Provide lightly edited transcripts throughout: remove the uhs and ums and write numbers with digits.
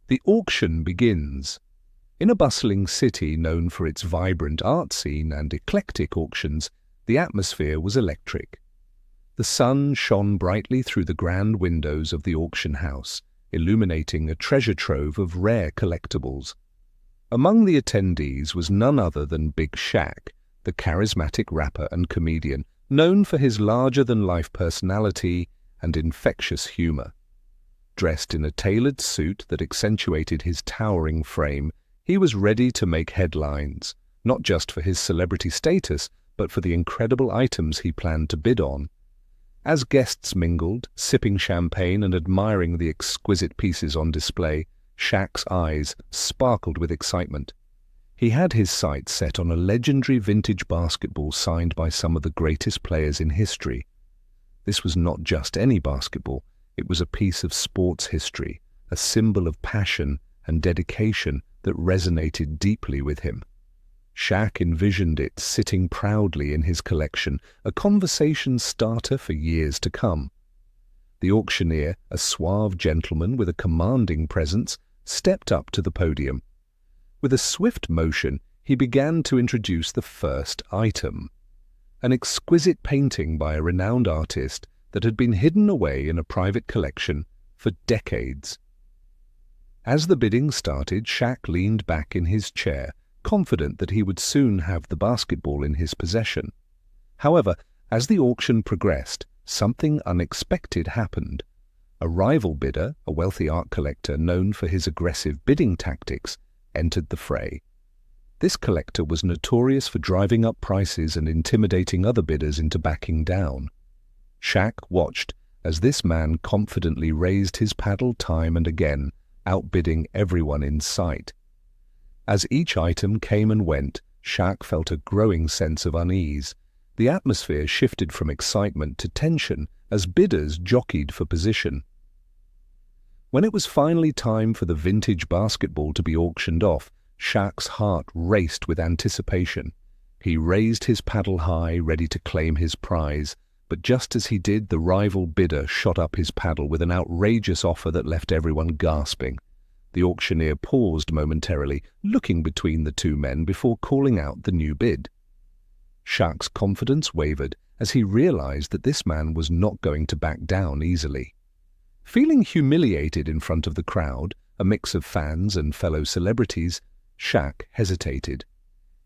The auction begins. In a bustling city known for its vibrant art scene and eclectic auctions, the atmosphere was electric. The sun shone brightly through the grand windows of the auction house, illuminating a treasure trove of rare collectibles. Among the attendees was none other than Big Shaq, the charismatic rapper and comedian, known for his larger-than-life personality and infectious humor. Dressed in a tailored suit that accentuated his towering frame, he was ready to make headlines, not just for his celebrity status, but for the incredible items he planned to bid on. As guests mingled, sipping champagne and admiring the exquisite pieces on display, Shaq's eyes sparkled with excitement. He had his sights set on a legendary vintage basketball signed by some of the greatest players in history. This was not just any basketball, it was a piece of sports history, a symbol of passion and dedication that resonated deeply with him. Shaq envisioned it sitting proudly in his collection, a conversation starter for years to come. The auctioneer, a suave gentleman with a commanding presence, stepped up to the podium. With a swift motion, he began to introduce the first item, an exquisite painting by a renowned artist that had been hidden away in a private collection for decades. As the bidding started, Shaq leaned back in his chair, confident that he would soon have the basketball in his possession. However, as the auction progressed, something unexpected happened. A rival bidder, a wealthy art collector known for his aggressive bidding tactics, entered the fray. This collector was notorious for driving up prices and intimidating other bidders into backing down. Shaq watched as this man confidently raised his paddle time and again, outbidding everyone in sight. As each item came and went, Shaq felt a growing sense of unease. The atmosphere shifted from excitement to tension as bidders jockeyed for position. When it was finally time for the vintage basketball to be auctioned off, Shaq's heart raced with anticipation. He raised his paddle high, ready to claim his prize, but just as he did, the rival bidder shot up his paddle with an outrageous offer that left everyone gasping. The auctioneer paused momentarily, looking between the two men before calling out the new bid. Shaq's confidence wavered as he realized that this man was not going to back down easily. Feeling humiliated in front of the crowd, a mix of fans and fellow celebrities, Shaq hesitated.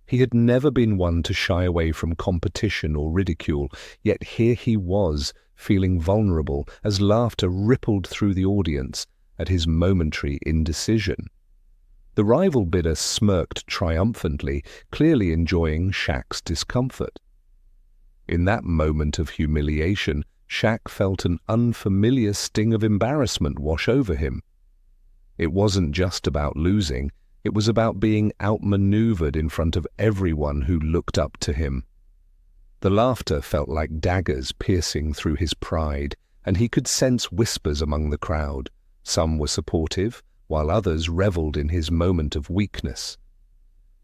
He had never been one to shy away from competition or ridicule, yet here he was, feeling vulnerable as laughter rippled through the audience at his momentary indecision. The rival bidder smirked triumphantly, clearly enjoying Shaq's discomfort. In that moment of humiliation, Shaq felt an unfamiliar sting of embarrassment wash over him. It wasn't just about losing, it was about being outmaneuvered in front of everyone who looked up to him. The laughter felt like daggers piercing through his pride, and he could sense whispers among the crowd. Some were supportive, while others reveled in his moment of weakness.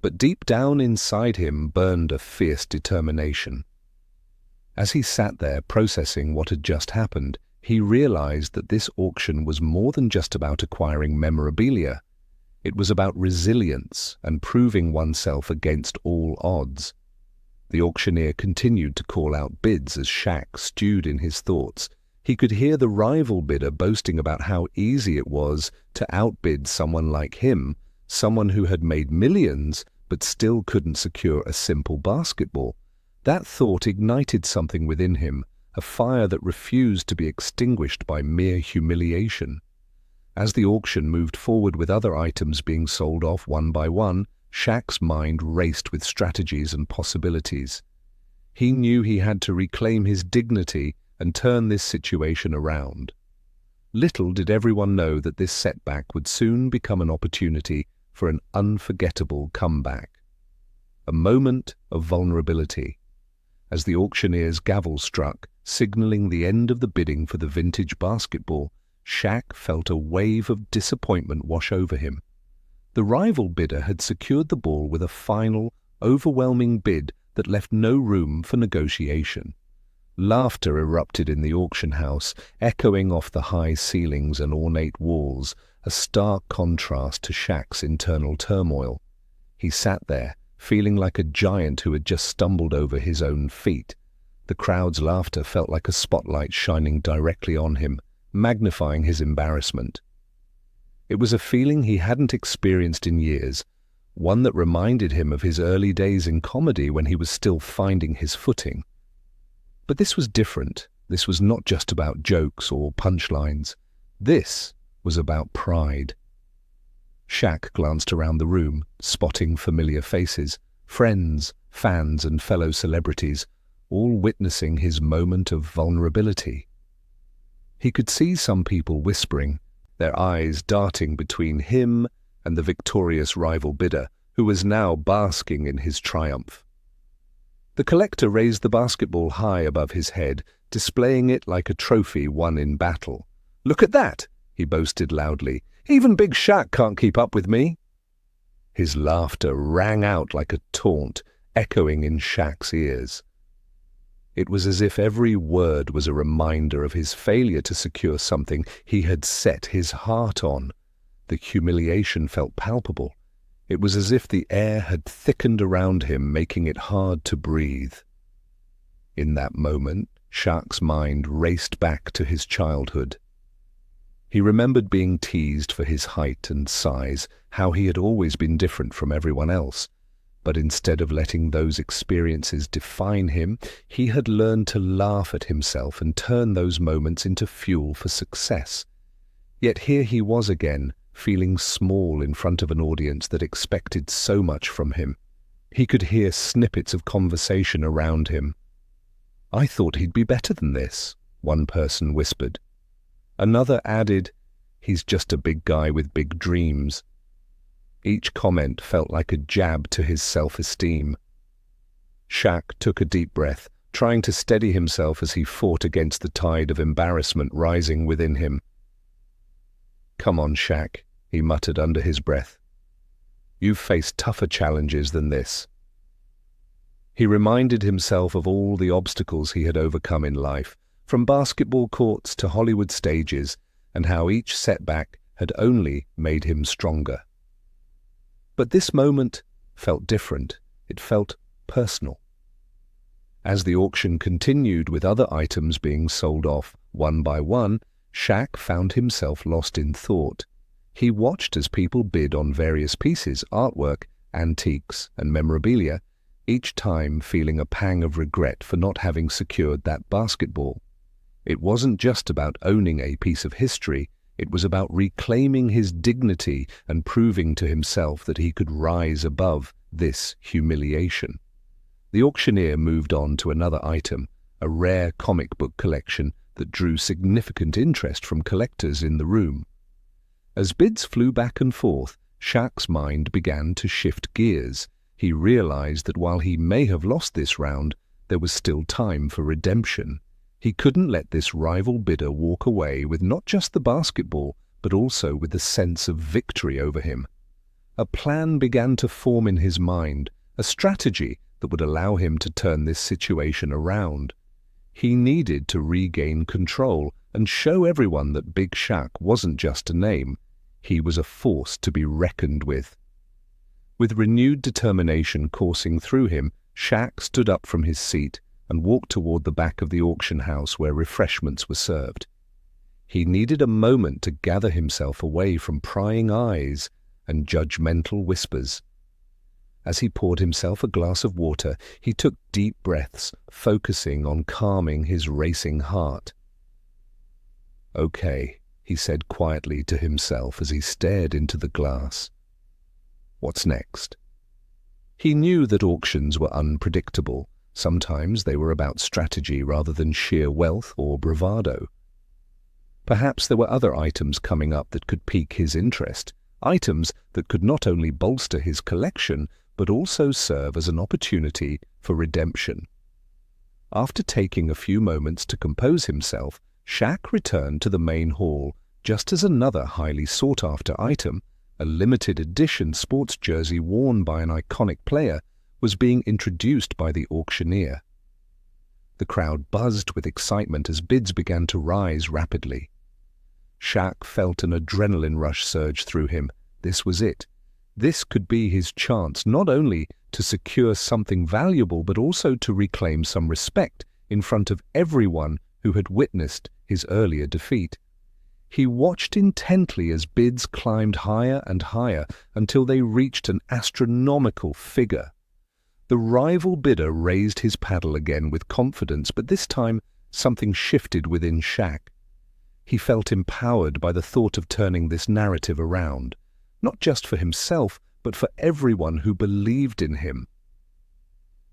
But deep down inside him burned a fierce determination. As he sat there processing what had just happened, he realized that this auction was more than just about acquiring memorabilia. It was about resilience and proving oneself against all odds. The auctioneer continued to call out bids as Shaq stewed in his thoughts. He could hear the rival bidder boasting about how easy it was to outbid someone like him, someone who had made millions but still couldn't secure a simple basketball. That thought ignited something within him, a fire that refused to be extinguished by mere humiliation. As the auction moved forward with other items being sold off one by one, Shaq's mind raced with strategies and possibilities. He knew he had to reclaim his dignity and turn this situation around. Little did everyone know that this setback would soon become an opportunity for an unforgettable comeback. A moment of vulnerability. As the auctioneer's gavel struck, signaling the end of the bidding for the vintage basketball, Shaq felt a wave of disappointment wash over him. The rival bidder had secured the ball with a final, overwhelming bid that left no room for negotiation. Laughter erupted in the auction house, echoing off the high ceilings and ornate walls, a stark contrast to Shaq's internal turmoil. He sat there, feeling like a giant who had just stumbled over his own feet. The crowd's laughter felt like a spotlight shining directly on him, magnifying his embarrassment. It was a feeling he hadn't experienced in years, one that reminded him of his early days in comedy when he was still finding his footing. But this was different. This was not just about jokes or punchlines. This was about pride. Shaq glanced around the room, spotting familiar faces, friends, fans, and fellow celebrities, all witnessing his moment of vulnerability. He could see some people whispering, their eyes darting between him and the victorious rival bidder, who was now basking in his triumph. The collector raised the basketball high above his head, displaying it like a trophy won in battle. "Look at that!" he boasted loudly. "Even Big Shaq can't keep up with me." His laughter rang out like a taunt, echoing in Shaq's ears. It was as if every word was a reminder of his failure to secure something he had set his heart on. The humiliation felt palpable. It was as if the air had thickened around him, making it hard to breathe. In that moment, Shaq's mind raced back to his childhood. He remembered being teased for his height and size, how he had always been different from everyone else. But instead of letting those experiences define him, he had learned to laugh at himself and turn those moments into fuel for success. Yet here he was again, feeling small in front of an audience that expected so much from him. He could hear snippets of conversation around him. "I thought he'd be better than this," one person whispered. Another added, "He's just a big guy with big dreams." Each comment felt like a jab to his self-esteem. Shaq took a deep breath, trying to steady himself as he fought against the tide of embarrassment rising within him. "Come on, Shaq," he muttered under his breath. "You've faced tougher challenges than this." He reminded himself of all the obstacles he had overcome in life, from basketball courts to Hollywood stages, and how each setback had only made him stronger. But this moment felt different. It felt personal. As the auction continued with other items being sold off one by one, Shaq found himself lost in thought. He watched as people bid on various pieces, artwork, antiques, and memorabilia, each time feeling a pang of regret for not having secured that basketball. It wasn't just about owning a piece of history, it was about reclaiming his dignity and proving to himself that he could rise above this humiliation. The auctioneer moved on to another item, a rare comic book collection that drew significant interest from collectors in the room. As bids flew back and forth, Shaq's mind began to shift gears. He realized that while he may have lost this round, there was still time for redemption. He couldn't let this rival bidder walk away with not just the basketball, but also with the sense of victory over him. A plan began to form in his mind, a strategy that would allow him to turn this situation around. He needed to regain control and show everyone that Big Shaq wasn't just a name. He was a force to be reckoned with. With renewed determination coursing through him, Shaq stood up from his seat and walked toward the back of the auction house where refreshments were served. He needed a moment to gather himself away from prying eyes and judgmental whispers. As he poured himself a glass of water, he took deep breaths, focusing on calming his racing heart. "Okay," he said quietly to himself as he stared into the glass. "What's next?" He knew that auctions were unpredictable. Sometimes they were about strategy rather than sheer wealth or bravado. Perhaps there were other items coming up that could pique his interest, items that could not only bolster his collection, but also serve as an opportunity for redemption. After taking a few moments to compose himself, Shaq returned to the main hall just as another highly sought-after item, a limited edition sports jersey worn by an iconic player, was being introduced by the auctioneer. The crowd buzzed with excitement as bids began to rise rapidly. Shaq felt an adrenaline rush surge through him. This was it. This could be his chance not only to secure something valuable but also to reclaim some respect in front of everyone who had witnessed his earlier defeat. He watched intently as bids climbed higher and higher until they reached an astronomical figure. The rival bidder raised his paddle again with confidence, but this time something shifted within Shaq. He felt empowered by the thought of turning this narrative around, not just for himself, but for everyone who believed in him.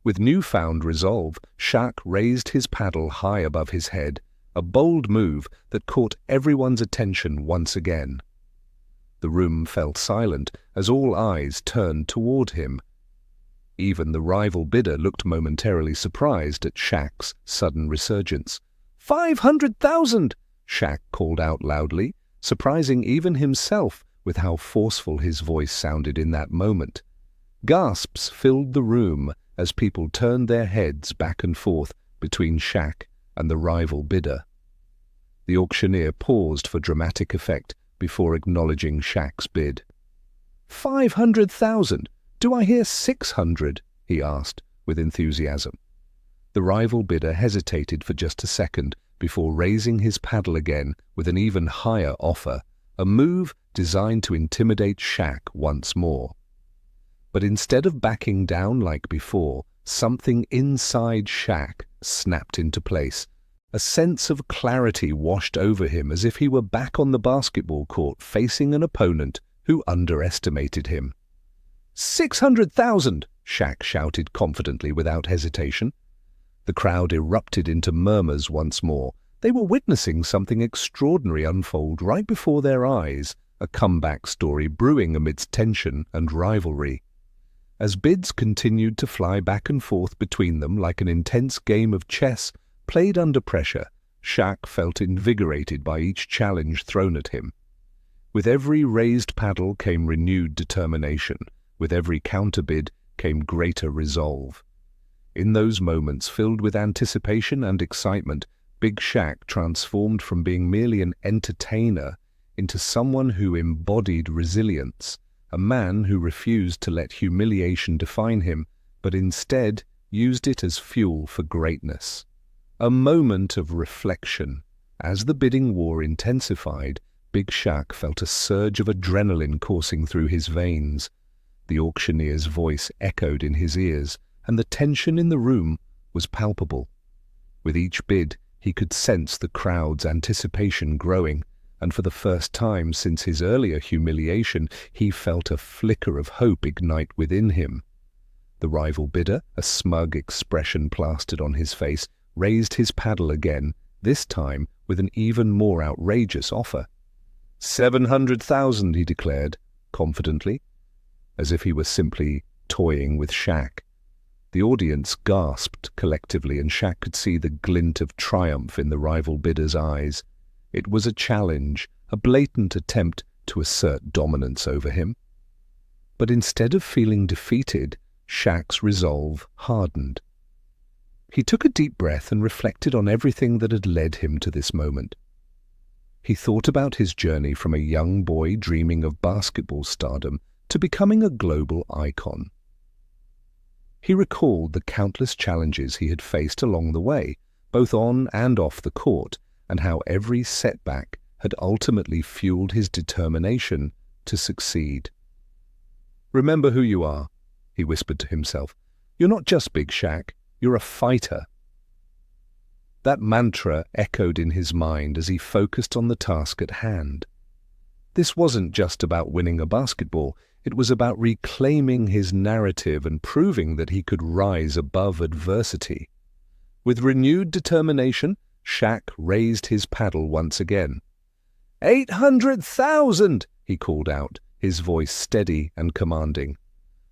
With newfound resolve, Shaq raised his paddle high above his head, a bold move that caught everyone's attention once again. The room fell silent as all eyes turned toward him. Even the rival bidder looked momentarily surprised at Shaq's sudden resurgence. 500,000! Shaq called out loudly, surprising even himself with how forceful his voice sounded in that moment. Gasps filled the room as people turned their heads back and forth between Shaq and the rival bidder. The auctioneer paused for dramatic effect before acknowledging Shaq's bid. 500,000! Do I hear 600? He asked with enthusiasm. The rival bidder hesitated for just a second before raising his paddle again with an even higher offer, a move designed to intimidate Shaq once more. But instead of backing down like before, something inside Shaq snapped into place. A sense of clarity washed over him as if he were back on the basketball court facing an opponent who underestimated him. 600,000! Shaq shouted confidently without hesitation. The crowd erupted into murmurs once more. They were witnessing something extraordinary unfold right before their eyes, a comeback story brewing amidst tension and rivalry. As bids continued to fly back and forth between them like an intense game of chess played under pressure, Shaq felt invigorated by each challenge thrown at him. With every raised paddle came renewed determination. With every counterbid came greater resolve. In those moments filled with anticipation and excitement, Big Shaq transformed from being merely an entertainer into someone who embodied resilience, a man who refused to let humiliation define him, but instead used it as fuel for greatness. A moment of reflection. As the bidding war intensified, Big Shaq felt a surge of adrenaline coursing through his veins. The auctioneer's voice echoed in his ears, and the tension in the room was palpable. With each bid, he could sense the crowd's anticipation growing, and for the first time since his earlier humiliation, he felt a flicker of hope ignite within him. The rival bidder, a smug expression plastered on his face, raised his paddle again, this time with an even more outrageous offer. 700,000, he declared, confidently, as if he were simply toying with Shaq. The audience gasped collectively, and Shaq could see the glint of triumph in the rival bidder's eyes. It was a challenge, a blatant attempt to assert dominance over him. But instead of feeling defeated, Shaq's resolve hardened. He took a deep breath and reflected on everything that had led him to this moment. He thought about his journey from a young boy dreaming of basketball stardom to becoming a global icon. He recalled the countless challenges he had faced along the way, both on and off the court, and how every setback had ultimately fueled his determination to succeed. "Remember who you are," he whispered to himself. "You're not just Big Shaq, you're a fighter." That mantra echoed in his mind as he focused on the task at hand. This wasn't just about winning a basketball, it was about reclaiming his narrative and proving that he could rise above adversity. With renewed determination, Shaq raised his paddle once again. 800,000! He called out, his voice steady and commanding.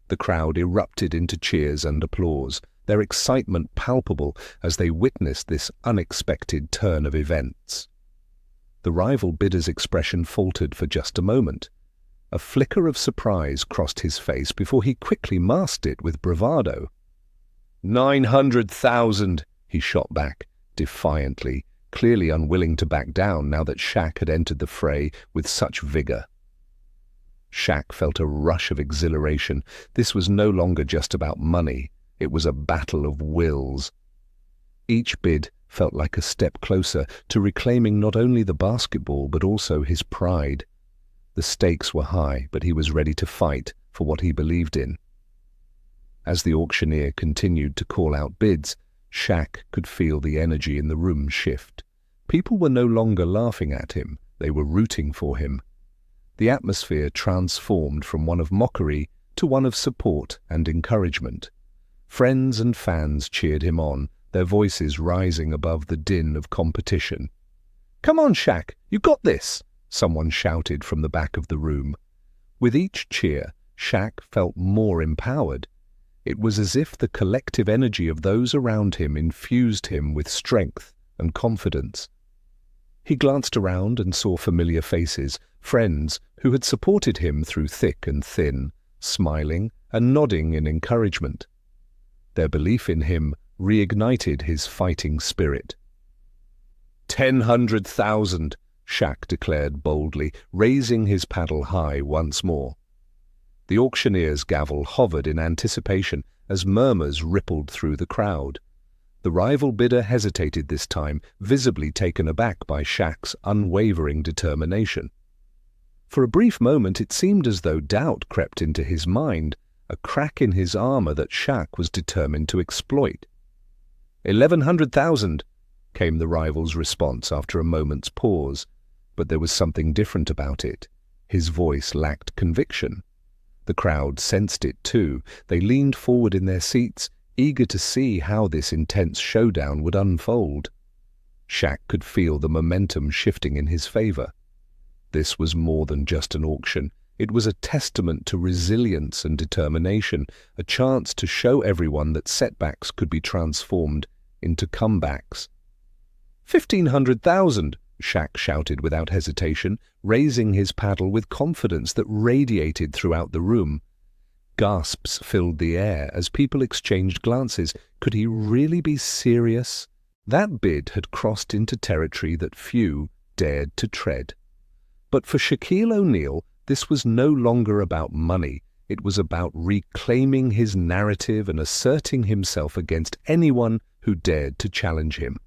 The crowd erupted into cheers and applause, their excitement palpable as they witnessed this unexpected turn of events. The rival bidder's expression faltered for just a moment. A flicker of surprise crossed his face before he quickly masked it with bravado. 900,000, he shot back, defiantly, clearly unwilling to back down now that Shaq had entered the fray with such vigor. Shaq felt a rush of exhilaration. This was no longer just about money. It was a battle of wills. Each bid felt like a step closer to reclaiming not only the basketball but also his pride. The stakes were high, but he was ready to fight for what he believed in. As the auctioneer continued to call out bids, Shaq could feel the energy in the room shift. People were no longer laughing at him, they were rooting for him. The atmosphere transformed from one of mockery to one of support and encouragement. Friends and fans cheered him on, their voices rising above the din of competition. "Come on, Shaq, you got this!" someone shouted from the back of the room. With each cheer, Shaq felt more empowered. It was as if the collective energy of those around him infused him with strength and confidence. He glanced around and saw familiar faces, friends who had supported him through thick and thin, smiling and nodding in encouragement. Their belief in him reignited his fighting spirit. 10,000,000, Shaq declared boldly, raising his paddle high once more. The auctioneer's gavel hovered in anticipation as murmurs rippled through the crowd. The rival bidder hesitated this time, visibly taken aback by Shaq's unwavering determination. For a brief moment it seemed as though doubt crept into his mind, a crack in his armor that Shaq was determined to exploit. 11,000,000, came the rival's response after a moment's pause, but there was something different about it. His voice lacked conviction. The crowd sensed it too. They leaned forward in their seats, eager to see how this intense showdown would unfold. Shaq could feel the momentum shifting in his favor. This was more than just an auction. It was a testament to resilience and determination, a chance to show everyone that setbacks could be transformed into comebacks. 1,500,000, Shaq shouted without hesitation, raising his paddle with confidence that radiated throughout the room. Gasps filled the air as people exchanged glances. Could he really be serious? That bid had crossed into territory that few dared to tread. But for Shaquille O'Neal, this was no longer about money. It was about reclaiming his narrative and asserting himself against anyone who dared to challenge him.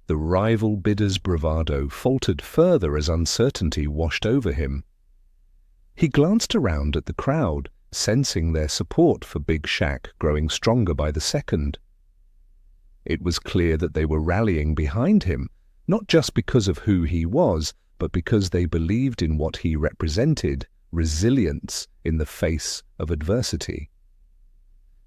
The rival bidder's bravado faltered further as uncertainty washed over him. He glanced around at the crowd, sensing their support for Big Shaq growing stronger by the second. It was clear that they were rallying behind him, not just because of who he was, but because they believed in what he represented, resilience in the face of adversity.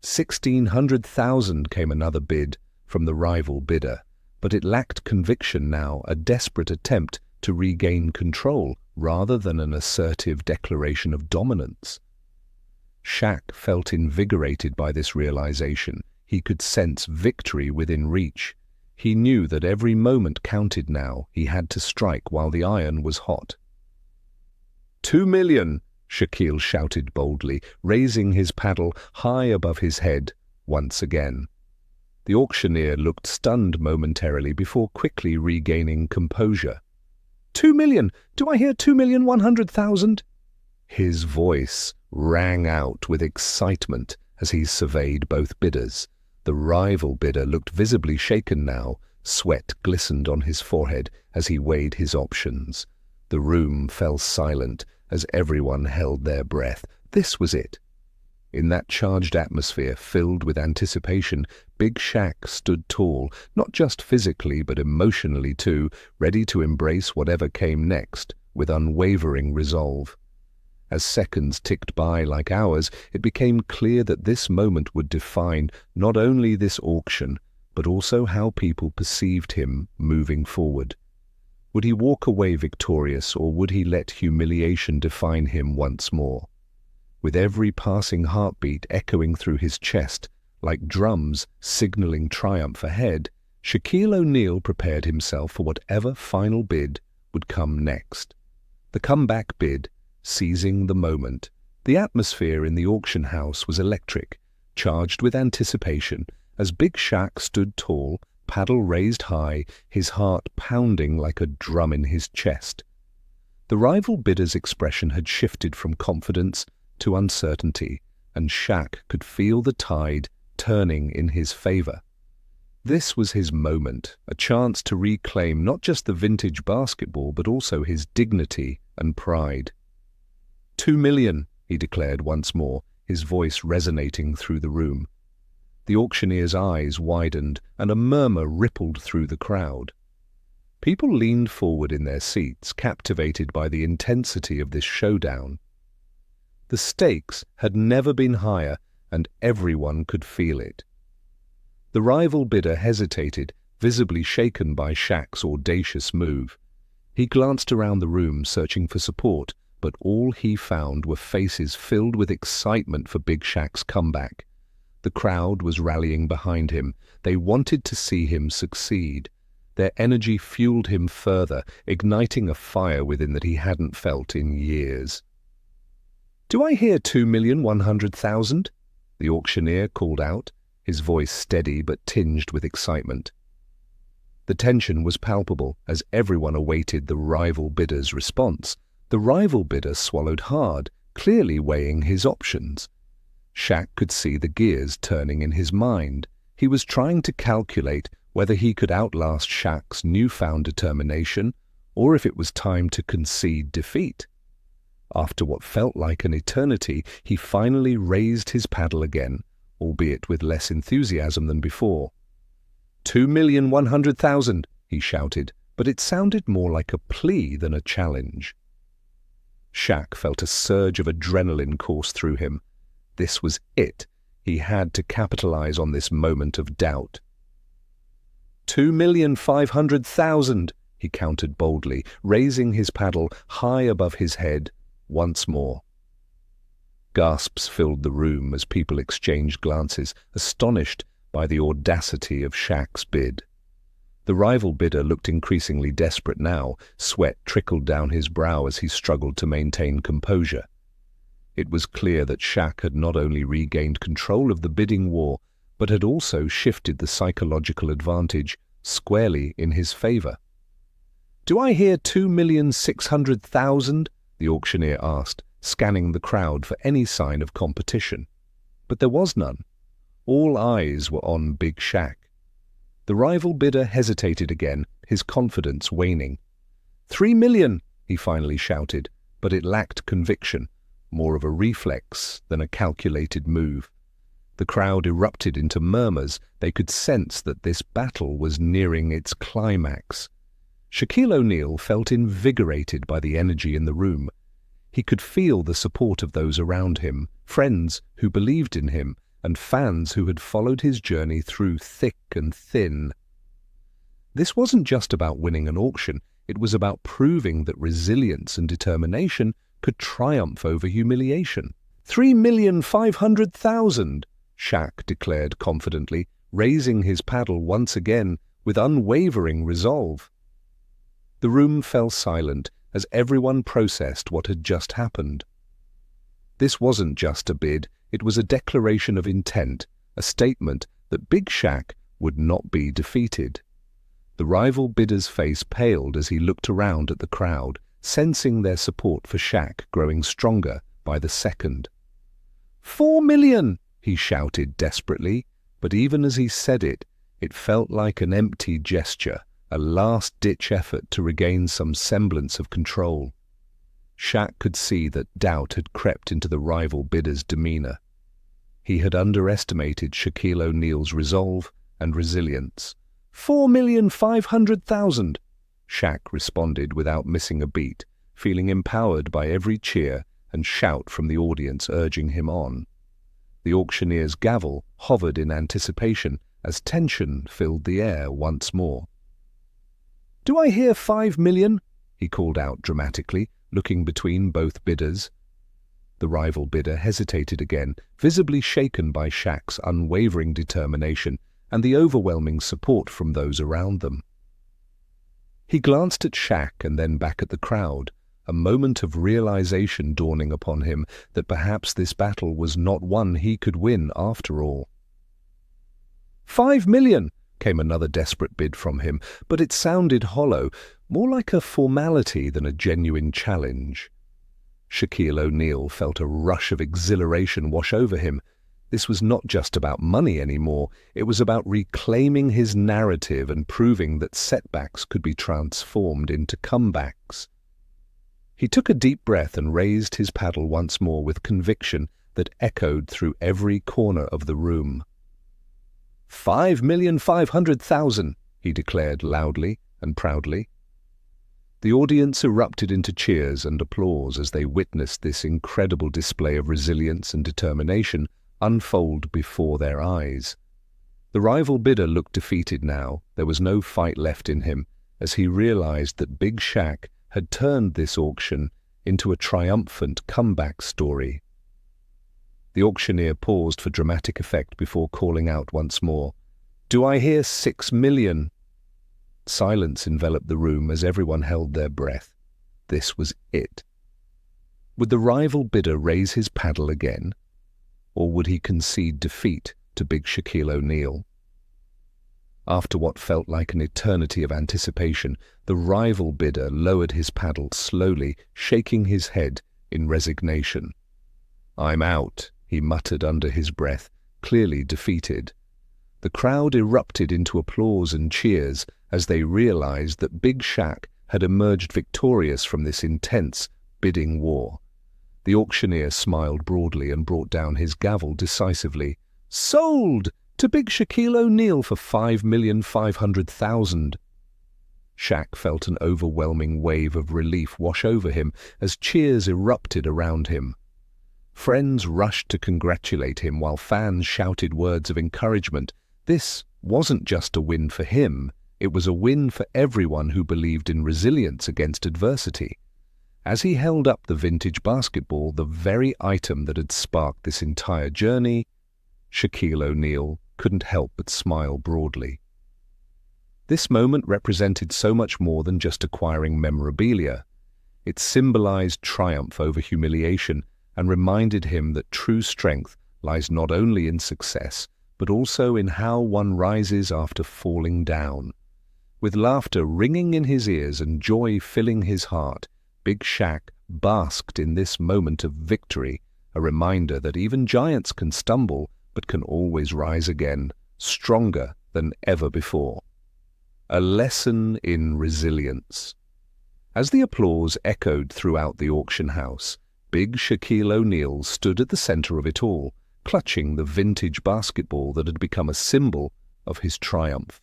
1,600,000 came another bid from the rival bidder, but it lacked conviction now, a desperate attempt to regain control rather than an assertive declaration of dominance. Shaq felt invigorated by this realization. He could sense victory within reach. He knew that every moment counted now. He had to strike while the iron was hot. 2 million, Shaquille shouted boldly, raising his paddle high above his head once again. The auctioneer looked stunned momentarily before quickly regaining composure. 2 million! Do I hear 2,100,000? His voice rang out with excitement as he surveyed both bidders. The rival bidder looked visibly shaken now. Sweat glistened on his forehead as he weighed his options. The room fell silent as everyone held their breath. This was it. In that charged atmosphere filled with anticipation, Big Shaq stood tall, not just physically but emotionally too, ready to embrace whatever came next with unwavering resolve. As seconds ticked by like hours, it became clear that this moment would define not only this auction, but also how people perceived him moving forward. Would he walk away victorious, or would he let humiliation define him once more? With every passing heartbeat echoing through his chest, like drums signaling triumph ahead, Shaquille O'Neal prepared himself for whatever final bid would come next. The comeback bid, seizing the moment. The atmosphere in the auction house was electric, charged with anticipation, as Big Shaq stood tall, paddle raised high, his heart pounding like a drum in his chest. The rival bidder's expression had shifted from confidence to uncertainty, and Shaq could feel the tide turning in his favor. This was his moment, a chance to reclaim not just the vintage basketball but also his dignity and pride. 2 million, he declared once more, his voice resonating through the room. The auctioneer's eyes widened and a murmur rippled through the crowd. People leaned forward in their seats, captivated by the intensity of this showdown. The stakes had never been higher, and everyone could feel it. The rival bidder hesitated, visibly shaken by Shaq's audacious move. He glanced around the room, searching for support, but all he found were faces filled with excitement for Big Shaq's comeback. The crowd was rallying behind him. They wanted to see him succeed. Their energy fueled him further, igniting a fire within that he hadn't felt in years. "Do I hear 2,100,000? The auctioneer called out, his voice steady but tinged with excitement. The tension was palpable as everyone awaited the rival bidder's response. The rival bidder swallowed hard, clearly weighing his options. Shaq could see the gears turning in his mind. He was trying to calculate whether he could outlast Shaq's newfound determination or if it was time to concede defeat. After what felt like an eternity, he finally raised his paddle again, albeit with less enthusiasm than before. 2,100,000, he shouted, but it sounded more like a plea than a challenge. Shaq felt a surge of adrenaline course through him. This was it. He had to capitalize on this moment of doubt. 2,500,000, he countered boldly, raising his paddle high above his head once more. Gasps filled the room as people exchanged glances, astonished by the audacity of Shaq's bid. The rival bidder looked increasingly desperate now. Sweat trickled down his brow as he struggled to maintain composure. It was clear that Shaq had not only regained control of the bidding war, but had also shifted the psychological advantage squarely in his favor. "Do I hear 2,600,000? The auctioneer asked, scanning the crowd for any sign of competition. But there was none. All eyes were on Big Shaq. The rival bidder hesitated again, his confidence waning. 3 million, he finally shouted, but it lacked conviction, more of a reflex than a calculated move. The crowd erupted into murmurs. They could sense that this battle was nearing its climax. Shaquille O'Neal felt invigorated by the energy in the room. He could feel the support of those around him, friends who believed in him, and fans who had followed his journey through thick and thin. This wasn't just about winning an auction. It was about proving that resilience and determination could triumph over humiliation. 3,500,000, Shaq declared confidently, raising his paddle once again with unwavering resolve. The room fell silent as everyone processed what had just happened. This wasn't just a bid, it was a declaration of intent, a statement that Big Shaq would not be defeated. The rival bidder's face paled as he looked around at the crowd, sensing their support for Shaq growing stronger by the second. 4 million, he shouted desperately, but even as he said it, it felt like an empty gesture, a last-ditch effort to regain some semblance of control. Shaq could see that doubt had crept into the rival bidder's demeanor. He had underestimated Shaquille O'Neal's resolve and resilience. 4,500,000, Shaq responded without missing a beat, feeling empowered by every cheer and shout from the audience urging him on. The auctioneer's gavel hovered in anticipation as tension filled the air once more. "Do I hear 5 million? He called out dramatically, looking between both bidders. The rival bidder hesitated again, visibly shaken by Shaq's unwavering determination and the overwhelming support from those around them. He glanced at Shaq and then back at the crowd, a moment of realization dawning upon him that perhaps this battle was not one he could win after all. 5 million! came another desperate bid from him, but it sounded hollow, more like a formality than a genuine challenge. Shaquille O'Neal felt a rush of exhilaration wash over him. This was not just about money anymore, it was about reclaiming his narrative and proving that setbacks could be transformed into comebacks. He took a deep breath and raised his paddle once more with conviction that echoed through every corner of the room. 5,500,000, he declared loudly and proudly. The audience erupted into cheers and applause as they witnessed this incredible display of resilience and determination unfold before their eyes. The rival bidder looked defeated now. There was no fight left in him, as he realized that Big Shaq had turned this auction into a triumphant comeback story. The auctioneer paused for dramatic effect before calling out once more, "Do I hear 6 million?" Silence enveloped the room as everyone held their breath. This was it. Would the rival bidder raise his paddle again? Or would he concede defeat to Big Shaquille O'Neal? After what felt like an eternity of anticipation, the rival bidder lowered his paddle slowly, shaking his head in resignation. "I'm out," he muttered under his breath, clearly defeated. The crowd erupted into applause and cheers as they realized that Big Shaq had emerged victorious from this intense bidding war. The auctioneer smiled broadly and brought down his gavel decisively. "Sold to Big Shaquille O'Neal for 5,500,000. Shaq felt an overwhelming wave of relief wash over him as cheers erupted around him. Friends rushed to congratulate him while fans shouted words of encouragement. This wasn't just a win for him, it was a win for everyone who believed in resilience against adversity. As he held up the vintage basketball, the very item that had sparked this entire journey, Shaquille O'Neal couldn't help but smile broadly. This moment represented so much more than just acquiring memorabilia. It symbolized triumph over humiliation and reminded him that true strength lies not only in success, but also in how one rises after falling down. With laughter ringing in his ears and joy filling his heart, Big Shaq basked in this moment of victory, a reminder that even giants can stumble but can always rise again, stronger than ever before. A lesson in resilience. As the applause echoed throughout the auction house, Big Shaquille O'Neal stood at the center of it all, clutching the vintage basketball that had become a symbol of his triumph.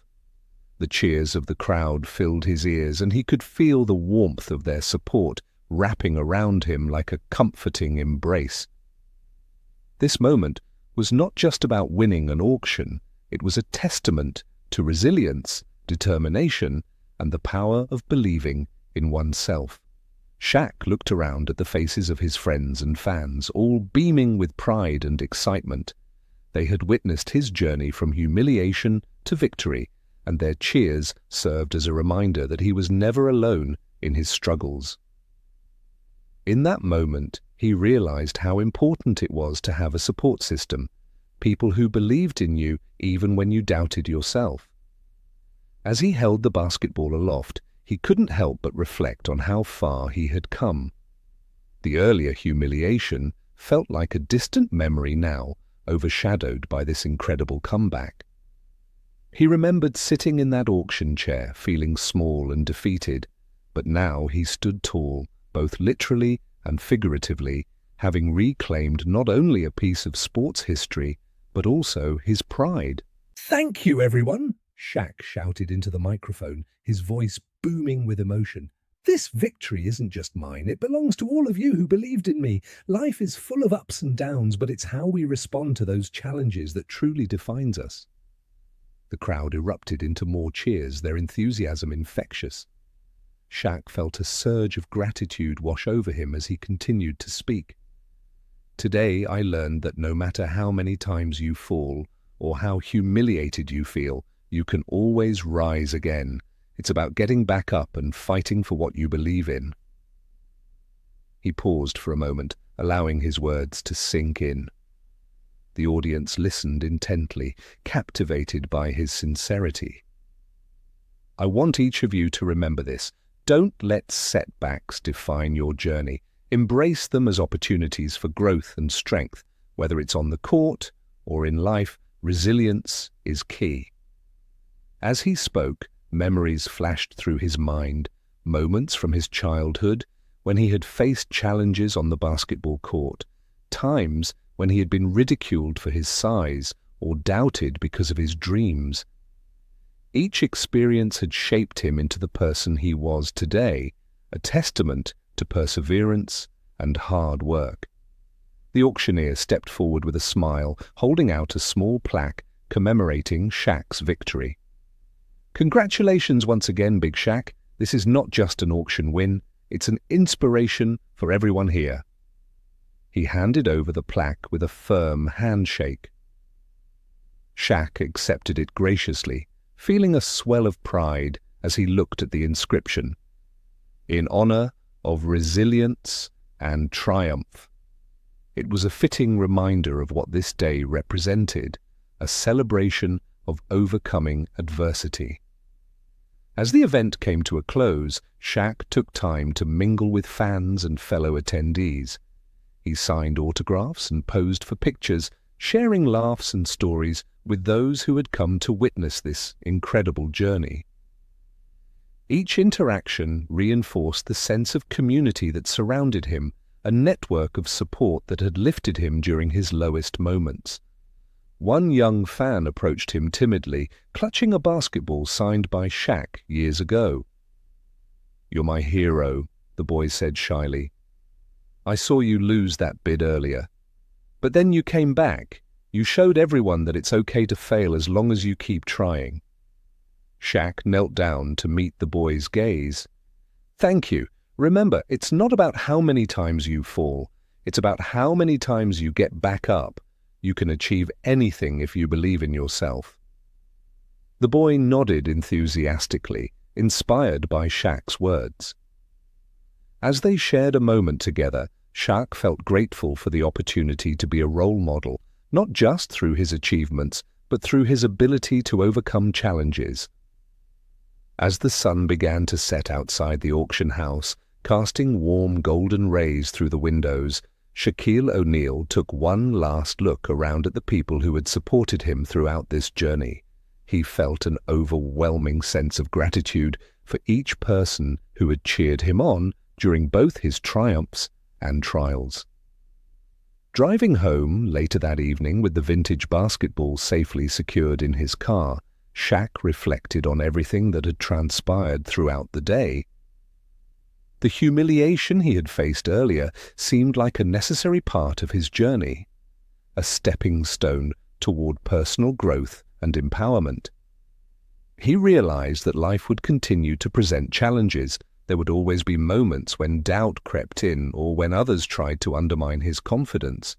The cheers of the crowd filled his ears, and he could feel the warmth of their support wrapping around him like a comforting embrace. This moment was not just about winning an auction, it was a testament to resilience, determination, and the power of believing in oneself. Shaq looked around at the faces of his friends and fans, all beaming with pride and excitement. They had witnessed his journey from humiliation to victory, and their cheers served as a reminder that he was never alone in his struggles. In that moment, he realized how important it was to have a support system, people who believed in you even when you doubted yourself. As he held the basketball aloft, he couldn't help but reflect on how far he had come. The earlier humiliation felt like a distant memory now, overshadowed by this incredible comeback. He remembered sitting in that auction chair, feeling small and defeated, but now he stood tall, both literally and figuratively, having reclaimed not only a piece of sports history, but also his pride. "Thank you, everyone!" Shaq shouted into the microphone, his voice booming with emotion. "This victory isn't just mine, it belongs to all of you who believed in me. Life is full of ups and downs, but it's how we respond to those challenges that truly defines us." The crowd erupted into more cheers, their enthusiasm infectious. Shaq felt a surge of gratitude wash over him as he continued to speak. "Today I learned that no matter how many times you fall, or how humiliated you feel, you can always rise again. It's about getting back up and fighting for what you believe in." He paused for a moment, allowing his words to sink in. The audience listened intently, captivated by his sincerity. I want each of you to remember this. Don't let setbacks define your journey. Embrace them as opportunities for growth and strength. Whether it's on the court or in life, resilience is key. As he spoke, memories flashed through his mind, moments from his childhood when he had faced challenges on the basketball court, times when he had been ridiculed for his size or doubted because of his dreams. Each experience had shaped him into the person he was today, a testament to perseverance and hard work. The auctioneer stepped forward with a smile, holding out a small plaque commemorating Shaq's victory. Congratulations once again, Big Shaq. This is not just an auction win, it's an inspiration for everyone here. He handed over the plaque with a firm handshake. Shaq accepted it graciously, feeling a swell of pride as he looked at the inscription. In honor of resilience and triumph. It was a fitting reminder of what this day represented, a celebration of overcoming adversity. As the event came to a close, Shaq took time to mingle with fans and fellow attendees. He signed autographs and posed for pictures, sharing laughs and stories with those who had come to witness this incredible journey. Each interaction reinforced the sense of community that surrounded him, a network of support that had lifted him during his lowest moments. One young fan approached him timidly, clutching a basketball signed by Shaq years ago. "You're my hero," the boy said shyly. "I saw you lose that bid earlier. But then you came back. You showed everyone that it's okay to fail as long as you keep trying." Shaq knelt down to meet the boy's gaze. "Thank you. Remember, it's not about how many times you fall. It's about how many times you get back up. You can achieve anything if you believe in yourself." The boy nodded enthusiastically, inspired by Shaq's words. As they shared a moment together, Shaq felt grateful for the opportunity to be a role model, not just through his achievements, but through his ability to overcome challenges. As the sun began to set outside the auction house, casting warm golden rays through the windows, Shaquille O'Neal took one last look around at the people who had supported him throughout this journey. He felt an overwhelming sense of gratitude for each person who had cheered him on during both his triumphs and trials. Driving home later that evening with the vintage basketball safely secured in his car, Shaq reflected on everything that had transpired throughout the day. The humiliation he had faced earlier seemed like a necessary part of his journey, a stepping stone toward personal growth and empowerment. He realized that life would continue to present challenges. There would always be moments when doubt crept in or when others tried to undermine his confidence.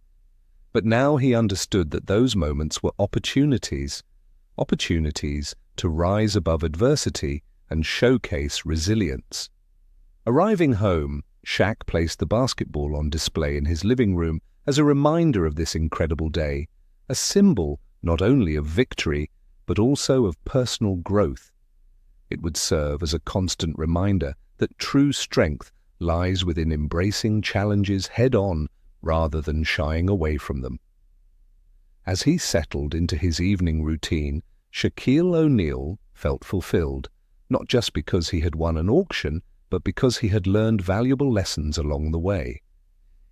But now he understood that those moments were opportunities to rise above adversity and showcase resilience. Arriving home, Shaq placed the basketball on display in his living room as a reminder of this incredible day, a symbol not only of victory, but also of personal growth. It would serve as a constant reminder that true strength lies within embracing challenges head-on rather than shying away from them. As he settled into his evening routine, Shaquille O'Neal felt fulfilled, not just because he had won an auction, but because he had learned valuable lessons along the way.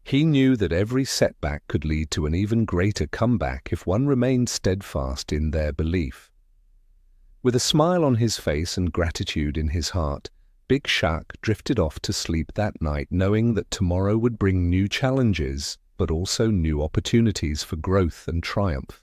He knew that every setback could lead to an even greater comeback if one remained steadfast in their belief. With a smile on his face and gratitude in his heart, Big Shaq drifted off to sleep that night, knowing that tomorrow would bring new challenges, but also new opportunities for growth and triumph.